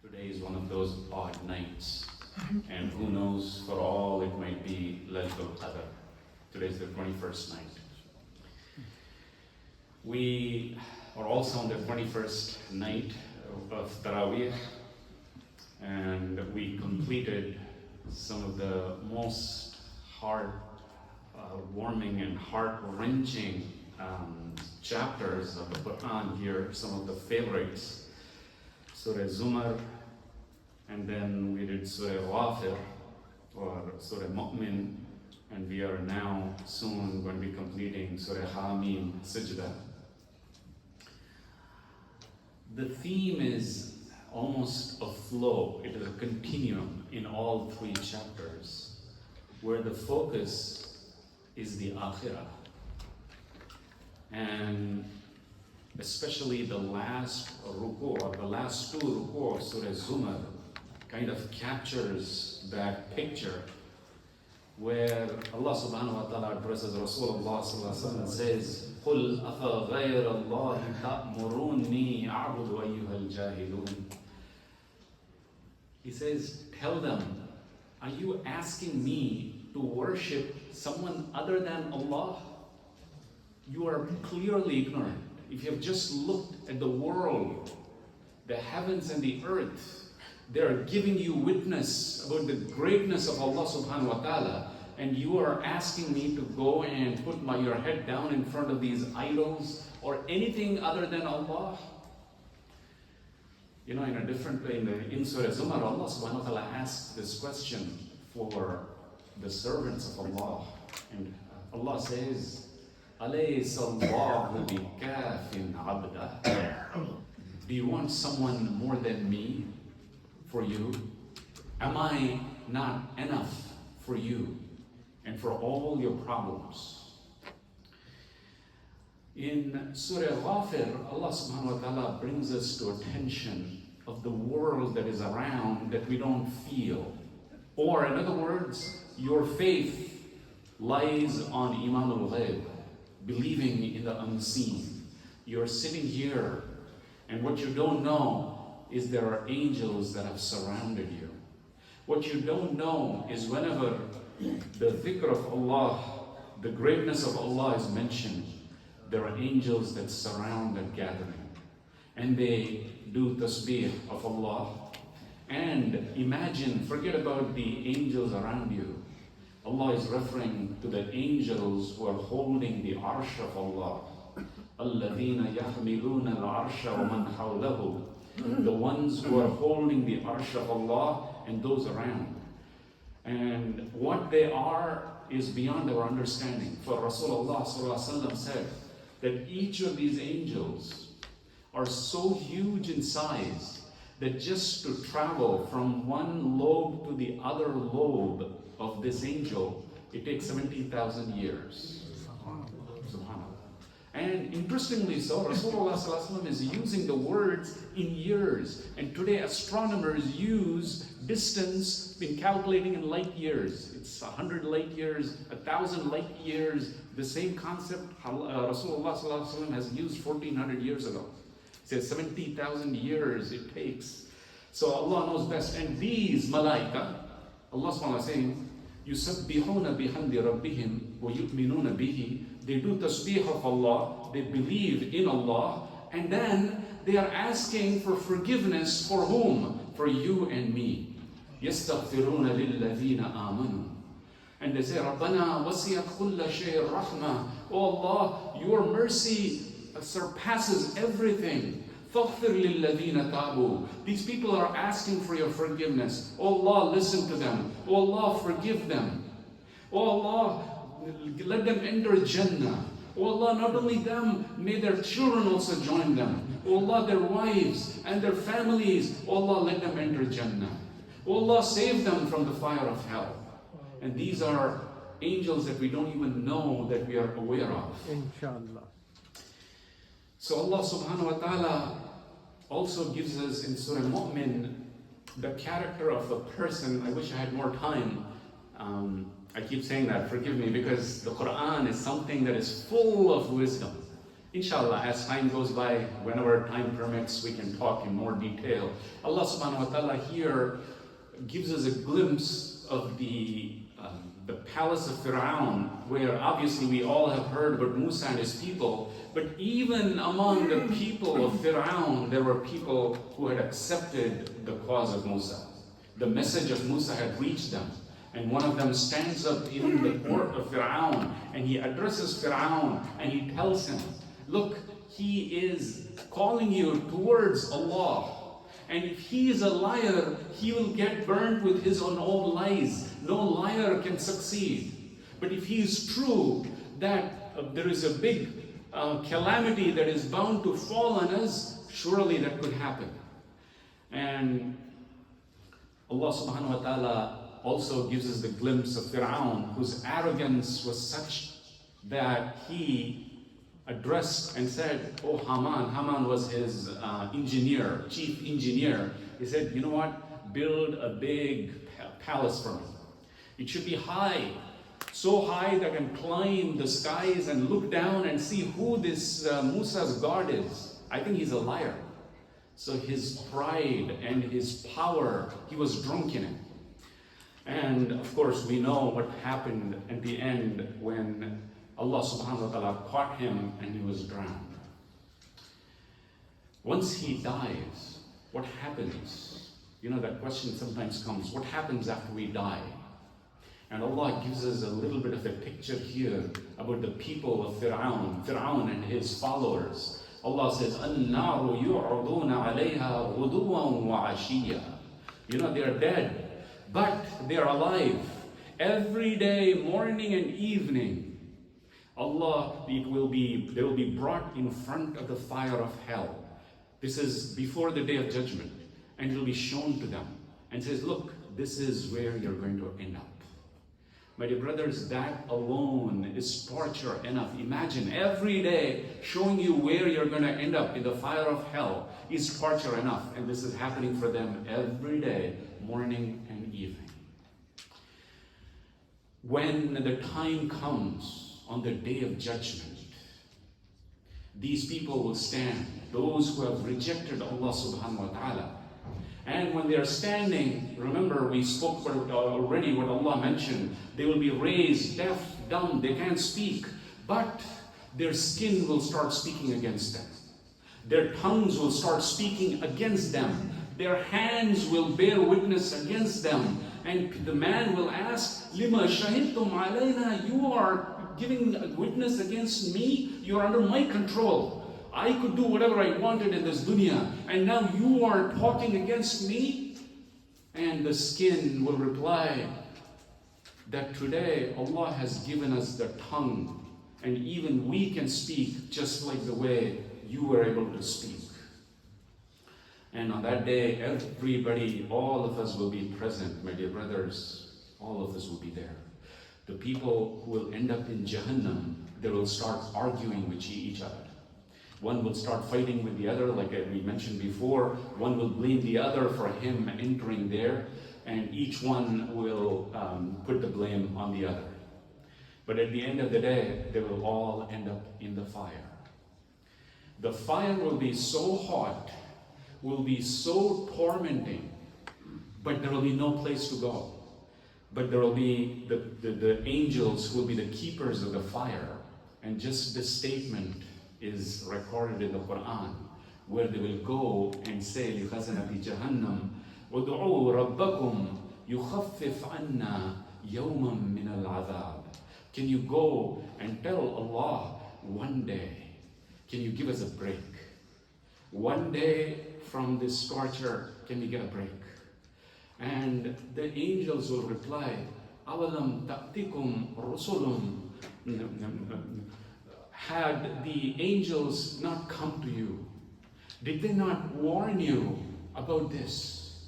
Today is one of those odd nights, and who knows, for all it might be Laylatul Qadr. Today is the 21st night. We are also on the 21st night of Taraweeh, and we completed some of the most heart-warming and heart-wrenching chapters of the Quran here, some of the favorites. Surah Zumar, and then we did Surah Ghafir, or Surah Mu'min, and we are now soon going to be completing Surah Hamim, Sajda. The theme is almost a flow, it is a continuum in all three chapters, where the focus is the Akhirah. And especially the last ruku, or the last two ruku of Surah Zumar, kind of captures that picture where Allah subhanahu wa ta'ala addresses Rasulullah sallallahu alaihi wasallam and says, قُلْ أَفَغَيْرَ اللَّهِ تَأْمُرُونِي أَعْبُدُ أَيُّهَا الْجَاهِلُونَ. He says, tell them, are you asking me to worship someone other than Allah? You are clearly ignorant. If you have just looked at the world, the heavens and the earth, they are giving you witness about the greatness of Allah subhanahu wa ta'ala, and you are asking me to go and put your head down in front of these idols or anything other than Allah? You know, in a different way, in Surah Zumar, Allah subhanahu wa ta'ala asks this question for the servants of Allah. And Allah says, أَلَيْسَ اللَّهُ بِكَافٍ عَبْدًا. Do you want someone more than me for you? Am I not enough for you and for all your problems? In Surah Ghafir, Allah subhanahu wa ta'ala brings us to attention of the world that is around that we don't feel. Or in other words, your faith lies on Iman al-Ghayb, believing in the unseen. You're sitting here, and what you don't know is there are angels that have surrounded you. What you don't know is whenever the dhikr of Allah, the greatness of Allah is mentioned, there are angels that surround that gathering. And they do tasbih of Allah. And imagine, forget about the angels around you. Allah is referring to the angels who are holding the arsh of Allah. الَّذِينَ يَحْمِلُونَ الْعَرْشَ وَمَنْ حَوْلَهُ. The ones who are holding the arsh of Allah and those around. And what they are is beyond our understanding. For Rasulullah sallallahu alaihi wasallam said that each of these angels are so huge in size that just to travel from one lobe to the other lobe of this angel, it takes 70,000 years. Subhanallah. And interestingly so, Rasulullah ﷺ is using the words in years. And today astronomers use distance in calculating in light years. It's 100 light years, 1,000 light years. The same concept Rasulullah ﷺ has used 1,400 years ago. It says 70,000 years it takes. So Allah knows best. And these malaika, Allah subhanahu wa ta'ala saying, يُسَبِّحُونَ بِحَمْدِ رَبِّهِمْ وَيُؤْمِنُونَ بِهِ. They do tasbih of Allah, they believe in Allah, and then they are asking for forgiveness for whom? For you and me. يَسْتَغْفِرُونَ لِلَّذِينَ آمَنُوا. And they say, رَبَّنَا وَسِعَتْ كُلَّ شَيْءٍ رَحْمَةً. Oh Allah, your mercy surpasses everything. فَاغْفِرْ لِلَّذِينَ تَابُوا. These people are asking for your forgiveness. Oh Allah, listen to them. Oh Allah, forgive them. Oh Allah, let them enter Jannah. Oh Allah, not only them, may their children also join them. Oh Allah, their wives and their families. Oh Allah, let them enter Jannah. Oh Allah, save them from the fire of hell. And these are angels that we don't even know that we are aware of. Inshallah. So Allah subhanahu wa ta'ala also gives us in Surah Mu'min the character of a person. I wish I had more time. I keep saying that, forgive me, because the Quran is something that is full of wisdom. Inshallah, as time goes by, whenever time permits, we can talk in more detail. Allah subhanahu wa ta'ala here gives us a glimpse of the palace of Fir'aun, where obviously we all have heard about Musa and his people, but even among the people of Fir'aun, there were people who had accepted the cause of Musa. The message of Musa had reached them. And one of them stands up in the court of Fir'aun, and he addresses Fir'aun, and he tells him, look, he is calling you towards Allah. And if he is a liar, he will get burned with his own lies. No liar can succeed. But if he is true, that there is a big calamity that is bound to fall on us, surely that could happen. And Allah subhanahu wa ta'ala also gives us the glimpse of Fir'aun, whose arrogance was such that he addressed and said, oh Haman was his engineer, chief engineer. He said, you know what, build a big palace for me. It should be high, so high that I can climb the skies and look down and see who this Musa's God is. I think he's a liar. So his pride and his power, he was drunk in it. And of course we know what happened at the end when Allah subhanahu wa ta'ala caught him and he was drowned. Once he dies, what happens? You know, that question sometimes comes, what happens after we die? And Allah gives us a little bit of a picture here about the people of Fir'aun and his followers. Allah says, النَّارُ يُعْرَضُونَ عَلَيْهَا غُدُوًّا وَعَشِيًّا. You know, they are dead, but they are alive. Every day, morning and evening, they will be brought in front of the fire of hell. This is before the day of judgment. And it will be shown to them. And says, look, this is where you're going to end up. My dear brothers, that alone is torture enough. Imagine every day showing you where you're going to end up in the fire of hell is torture enough. And this is happening for them every day, morning and evening. When the time comes on the day of judgment, these people will stand, those who have rejected Allah subhanahu wa ta'ala. And when they are standing, remember we spoke about already what Allah mentioned, they will be raised, deaf, dumb, they can't speak, but their skin will start speaking against them. Their tongues will start speaking against them. Their hands will bear witness against them. And the man will ask, Lima shahidtum alayna, you are giving a witness against me? You are under my control. I could do whatever I wanted in this dunya, and now you are talking against me? And the skin will reply that today Allah has given us the tongue, and even we can speak just like the way you were able to speak. And on that day, everybody, all of us will be present, my dear brothers. All of us will be there. The people who will end up in Jahannam, they will start arguing with each other. One will start fighting with the other, like we mentioned before. One will blame the other for him entering there, and each one will put the blame on the other. But at the end of the day, they will all end up in the fire. The fire will be so hot, will be so tormenting, but there will be no place to go. But there will be the angels who will be the keepers of the fire. And just this statement is recorded in the Quran, where they will go and say, لِخَزَنَةِ جَهَنَّمْ وَدُعُوا رَبَّكُمْ يُخَفِّفْ عَنَّا يَوْمًا مِنَ الْعَذَابِ. Can you go and tell Allah, one day, can you give us a break? One day from this torture, can we get a break? And the angels will reply, أَوَلَمْ تَأْتِكُمْ رُسُلٌ. Had the angels not come to you? Did they not warn you about this?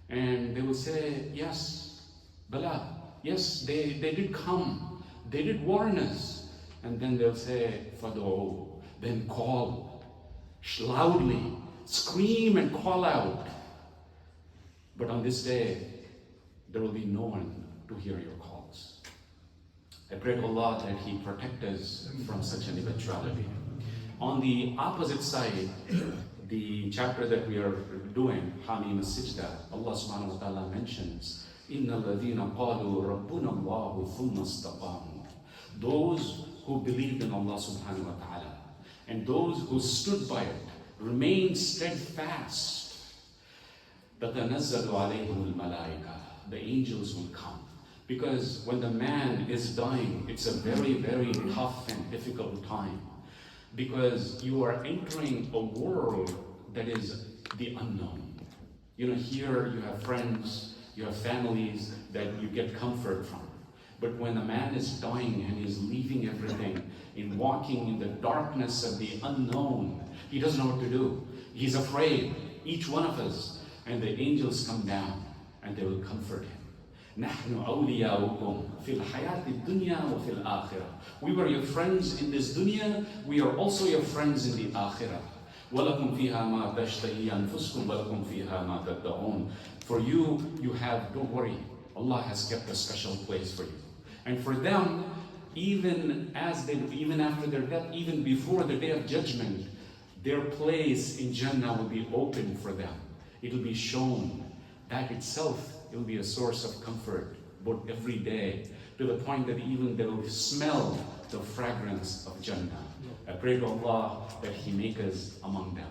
And they will say, yes, Bala, yes, they did come. They did warn us. And then they'll say, Fado, then call loudly, scream and call out. But on this day, there will be no one to hear your calls. I pray to Allah that He protect us from such an eventuality. On the opposite side, the chapter that we are doing, Hamim al-Sijda, Allah subhanahu wa ta'ala mentions, إِنَّ الَّذِينَ قَالُوا رَبُّنَا اللَّهُ ثُمَّ اسْتَقَامُوا. Those who believed in Allah subhanahu wa ta'ala, and those who stood by it, remained steadfast, تَتَنَزَّلُ عَلَيْهِمُ الْمَلَائِكَةُ. The angels will come. Because when the man is dying, it's a very, very tough and difficult time. Because you are entering a world that is the unknown. You know, here you have friends, you have families that you get comfort from. But when a man is dying and he's leaving everything and walking in the darkness of the unknown, he doesn't know what to do. He's afraid, each one of us. And the angels come down and they will comfort him. نحن أولياؤكم في الحياة الدنيا وفي الآخرة. We were your friends in this dunya, we are also your friends in the akhirah. وَلَكُمْ فِيهَا مَا تَشْتَهِي أَنفُسُكُمْ وَلَكُمْ فِيهَا مَا تَدَّعُونَ. For you, you have, don't worry, Allah has kept a special place for you. And for them, even after their death, even before the day of judgment, their place in Jannah will be open for them. It will be shown. That itself, it will be a source of comfort, but every day, to the point that even they will smell the fragrance of Jannah. I pray to Allah that He make us among them.